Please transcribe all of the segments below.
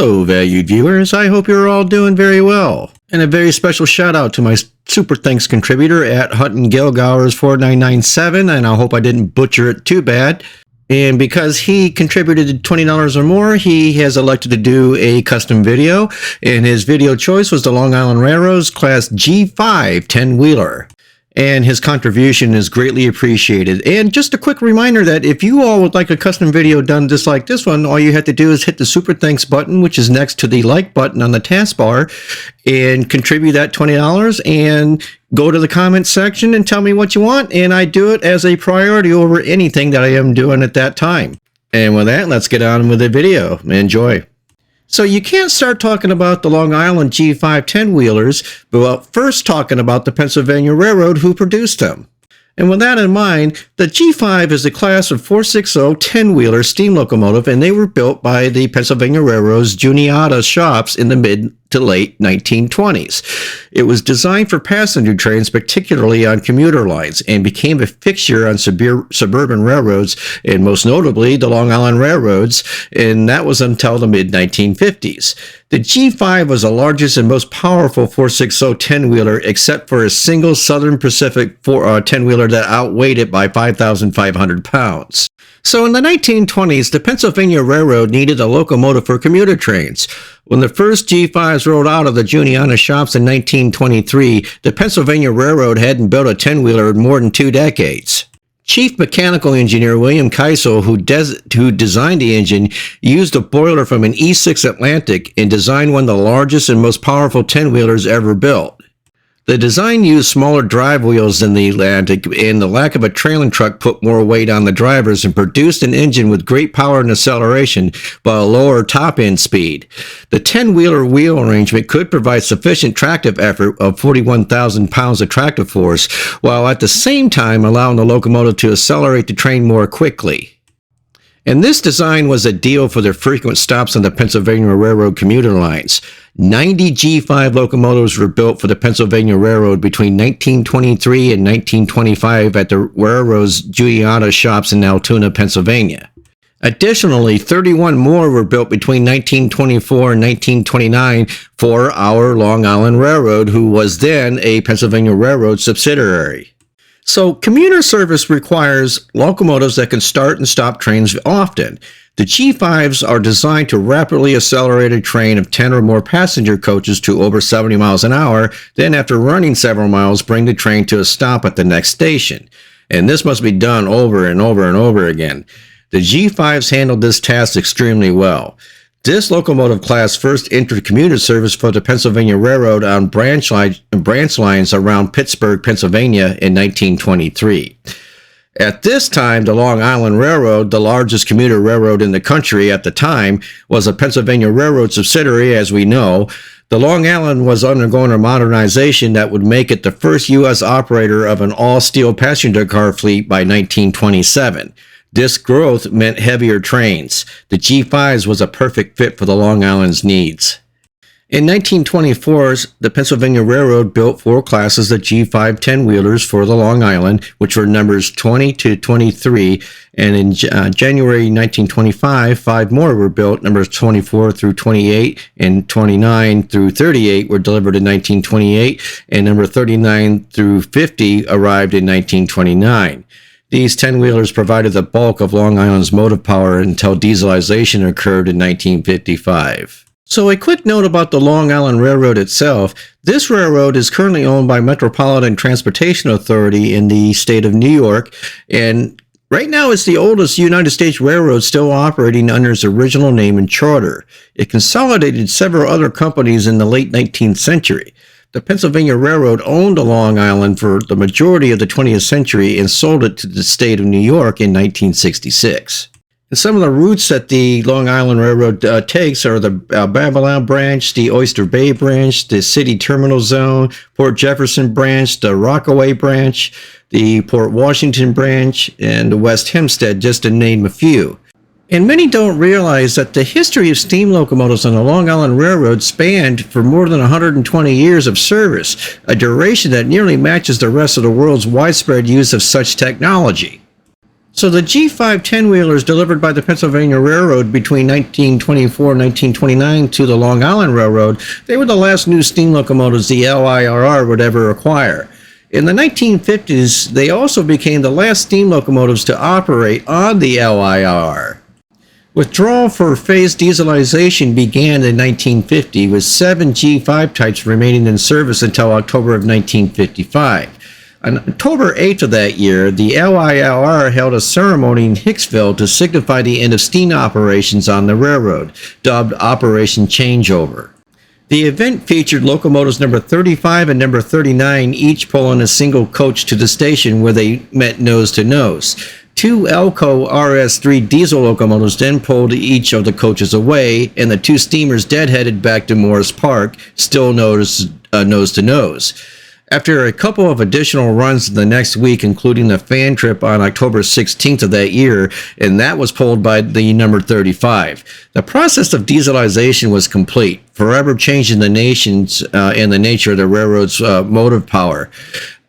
Hello, valued viewers. I hope you're all doing very well. And a very special shout out to my super thanks contributor at Hutton Gilgowers 4997, and I hope I didn't butcher it too bad. And because he contributed $20 or more, he has elected to do a custom video, and his video choice was the Long Island Railroad's Class G5 10-wheeler. And his contribution is greatly appreciated. And just a quick reminder that if you all would like a custom video done just like this one, all you have to do is hit the super thanks button, which is next to the like button on the taskbar, and contribute that $20 and go to the comments section and tell me what you want. And I do it as a priority over anything that I am doing at that time. And with that, let's get on with the video. Enjoy. So you can't start talking about the Long Island G5 10-wheelers without first talking about the Pennsylvania Railroad who produced them. And with that in mind, the G5 is a class of 460 10-wheeler steam locomotive, and they were built by the Pennsylvania Railroad's Juniata shops in the mid to late 1920s. It was designed for passenger trains, particularly on commuter lines, and became a fixture on suburban railroads, and most notably the Long Island Railroads, and that was until the mid-1950s. The G5 was the largest and most powerful 460 10-wheeler, except for a single Southern Pacific 10-wheeler that outweighed it by 5,500 pounds. So in the 1920s, the Pennsylvania Railroad needed a locomotive for commuter trains. When the first G5s rolled out of the Juniata shops in 1923, the Pennsylvania Railroad hadn't built a 10-wheeler in more than 2 decades. Chief Mechanical Engineer William Keisel, who designed the engine, used a boiler from an E6 Atlantic and designed one of the largest and most powerful 10-wheelers ever built. The design used smaller drive wheels than the Atlantic, and the lack of a trailing truck put more weight on the drivers and produced an engine with great power and acceleration, but a lower top-end speed. The 10-wheeler wheel arrangement could provide sufficient tractive effort of 41,000 pounds of tractive force, while at the same time allowing the locomotive to accelerate the train more quickly. And this design was ideal for the frequent stops on the Pennsylvania Railroad commuter lines. 90 G5 locomotives were built for the Pennsylvania Railroad between 1923 and 1925 at the railroad's Juniata shops in Altoona, Pennsylvania. Additionally, 31 more were built between 1924 and 1929 for our Long Island Railroad, who was then a Pennsylvania Railroad subsidiary. So, commuter service requires locomotives that can start and stop trains often. The G5s are designed to rapidly accelerate a train of 10 or more passenger coaches to over 70 miles an hour, then after running several miles, bring the train to a stop at the next station. And this must be done over and over and over again. The G5s handled this task extremely well. This locomotive class first entered commuter service for the Pennsylvania Railroad on branch lines around Pittsburgh, Pennsylvania in 1923. At this time, the Long Island Railroad, the largest commuter railroad in the country at the time, was a Pennsylvania Railroad subsidiary, as we know. The Long Island was undergoing a modernization that would make it the first U.S. operator of an all-steel passenger car fleet by 1927. This growth meant heavier trains. The G5s was a perfect fit for the Long Island's needs. In 1924, the Pennsylvania Railroad built 4 classes of G5 10-wheelers for the Long Island, which were numbers 20 to 23, and in January 1925, 5 more were built, numbers 24 through 28, and 29 through 38 were delivered in 1928, and number 39 through 50 arrived in 1929. These 10-wheelers provided the bulk of Long Island's motive power until dieselization occurred in 1955. So a quick note about the Long Island Railroad itself. This railroad is currently owned by Metropolitan Transportation Authority in the state of New York, and right now it's the oldest United States railroad still operating under its original name and charter. It consolidated several other companies in the late 19th century. The Pennsylvania Railroad owned the Long Island for the majority of the 20th century and sold it to the state of New York in 1966. And some of the routes that the Long Island Railroad takes are the Babylon branch, the Oyster Bay branch, the City Terminal Zone, Port Jefferson branch, the Rockaway branch, the Port Washington branch, and the West Hempstead, just to name a few. And many don't realize that the history of steam locomotives on the Long Island Railroad spanned for more than 120 years of service, a duration that nearly matches the rest of the world's widespread use of such technology. So the G5 10-wheelers delivered by the Pennsylvania Railroad between 1924 and 1929 to the Long Island Railroad, they were the last new steam locomotives the LIRR would ever acquire. In the 1950s, they also became the last steam locomotives to operate on the LIRR. Withdrawal for phased dieselization began in 1950, with 7 G5 types remaining in service until October of 1955. On October 8th of that year, the LIRR held a ceremony in Hicksville to signify the end of steam operations on the railroad, dubbed Operation Changeover. The event featured locomotives number 35 and number 39 each pulling a single coach to the station where they met nose to nose. 2 Elco RS3 diesel locomotives then pulled each of the coaches away, and the 2 steamers deadheaded back to Morris Park, still nose to nose. After a couple of additional runs the next week, including the fan trip on October 16th of that year, and that was pulled by the number 35. The process of dieselization was complete, forever changing the nations and the nature of the railroad's motive power.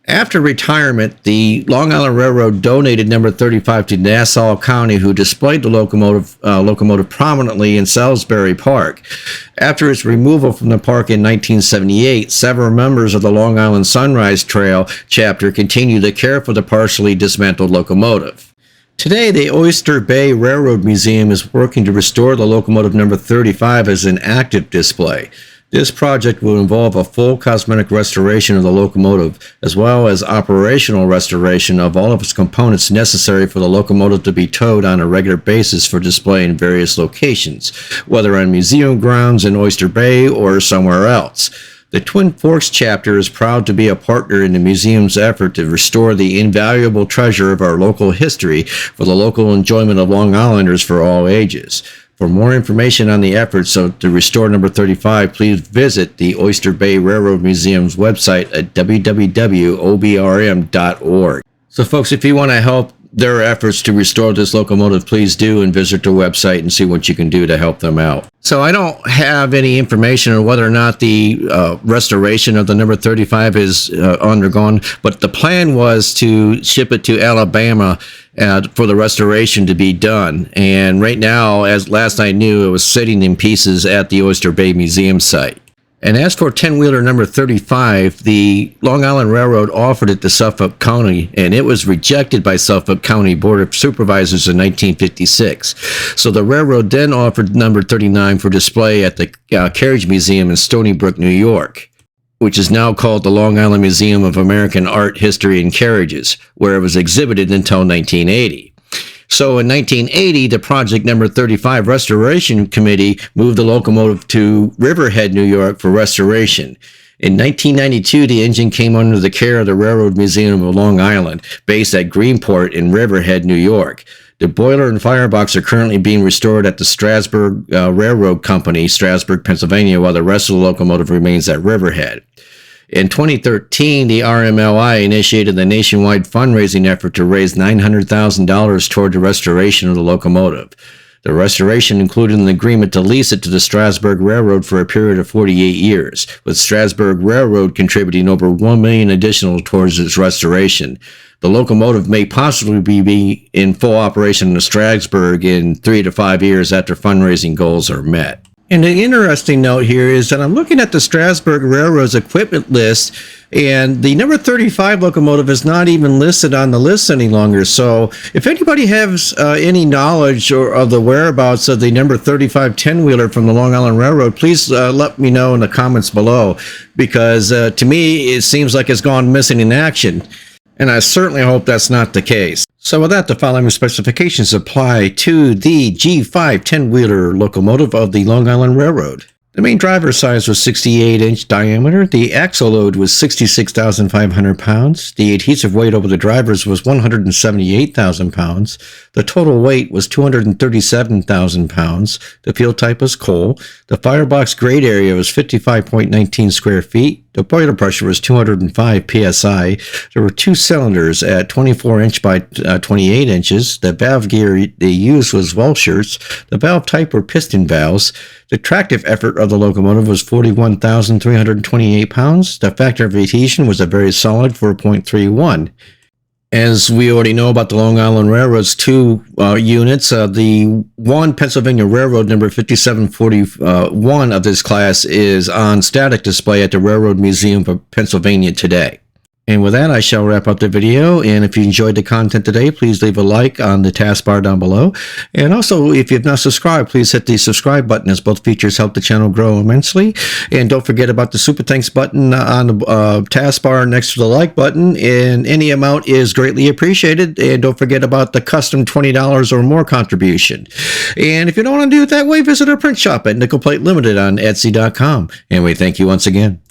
After retirement, the Long Island Railroad donated number 35 to Nassau County, who displayed the locomotive prominently in Salisbury Park. After its removal from the park in 1978, several members of the Long Island Sunrise Trail chapter continued the care for the partially dismantled locomotive. Today, the Oyster Bay Railroad Museum is working to restore the locomotive number 35 as an active display. This project will involve a full cosmetic restoration of the locomotive, as well as operational restoration of all of its components necessary for the locomotive to be towed on a regular basis for display in various locations, whether on museum grounds in Oyster Bay or somewhere else. The Twin Forks chapter is proud to be a partner in the museum's effort to restore the invaluable treasure of our local history for the local enjoyment of Long Islanders for all ages. For more information on the efforts to restore number 35, please visit the Oyster Bay Railroad Museum's website at www.obrm.org. So folks, if you want to help their efforts to restore this locomotive, please do and visit their website and see what you can do to help them out. So I don't have any information on whether or not the restoration of the number 35 is undergone, but the plan was to ship it to Alabama for the restoration to be done. And right now, as last I knew, it was sitting in pieces at the Oyster Bay Museum site. And as for 10-wheeler number 35, the Long Island Railroad offered it to Suffolk County, and it was rejected by Suffolk County Board of Supervisors in 1956. So the railroad then offered number 39 for display at the Carriage Museum in Stony Brook, New York, which is now called the Long Island Museum of American Art, History, and Carriages, where it was exhibited until 1980. So in 1980, the Project Number 35 Restoration Committee moved the locomotive to Riverhead, New York for restoration. In 1992, the engine came under the care of the Railroad Museum of Long Island, based at Greenport in Riverhead, New York. The boiler and firebox are currently being restored at the Strasburg Railroad Company, Strasburg, Pennsylvania, while the rest of the locomotive remains at Riverhead. In 2013, the RMLI initiated the nationwide fundraising effort to raise $900,000 toward the restoration of the locomotive. The restoration included an agreement to lease it to the Strasburg Railroad for a period of 48 years, with Strasburg Railroad contributing over $1 million additional towards its restoration. The locomotive may possibly be in full operation in Strasburg in 3 to 5 years after fundraising goals are met. And an interesting note here is that I'm looking at the Strasburg Railroad's equipment list, and the number 35 locomotive is not even listed on the list any longer. So if anybody has any knowledge of the whereabouts of the number 35 10-wheeler from the Long Island Railroad, please let me know in the comments below, because to me, it seems like it's gone missing in action. And I certainly hope that's not the case. So with that, the following specifications apply to the G5 10-wheeler locomotive of the Long Island Railroad. The main driver size was 68-inch diameter. The axle load was 66,500 pounds. The adhesive weight over the drivers was 178,000 pounds. The total weight was 237,000 pounds. The fuel type was coal. The firebox grade area was 55.19 square feet. The boiler pressure was 205 psi. There were 2 cylinders at 24 inch by 28 inches. The valve gear they used was Welshers. The valve type were piston valves. The tractive effort of the locomotive was 41,328 pounds. The factor of adhesion was a very solid 4.31. As we already know about the Long Island Railroad's two units, the one Pennsylvania Railroad number 5741 of this class is on static display at the Railroad Museum of Pennsylvania today. And with that, I shall wrap up the video. And if you enjoyed the content today, please leave a like on the taskbar down below. And also, if you've not subscribed, please hit the subscribe button, as both features help the channel grow immensely. And don't forget about the super thanks button on the taskbar next to the like button. And any amount is greatly appreciated. And don't forget about the custom $20 or more contribution. And if you don't want to do it that way, visit our print shop at Nickel Plate Limited on Etsy.com. And we thank you once again.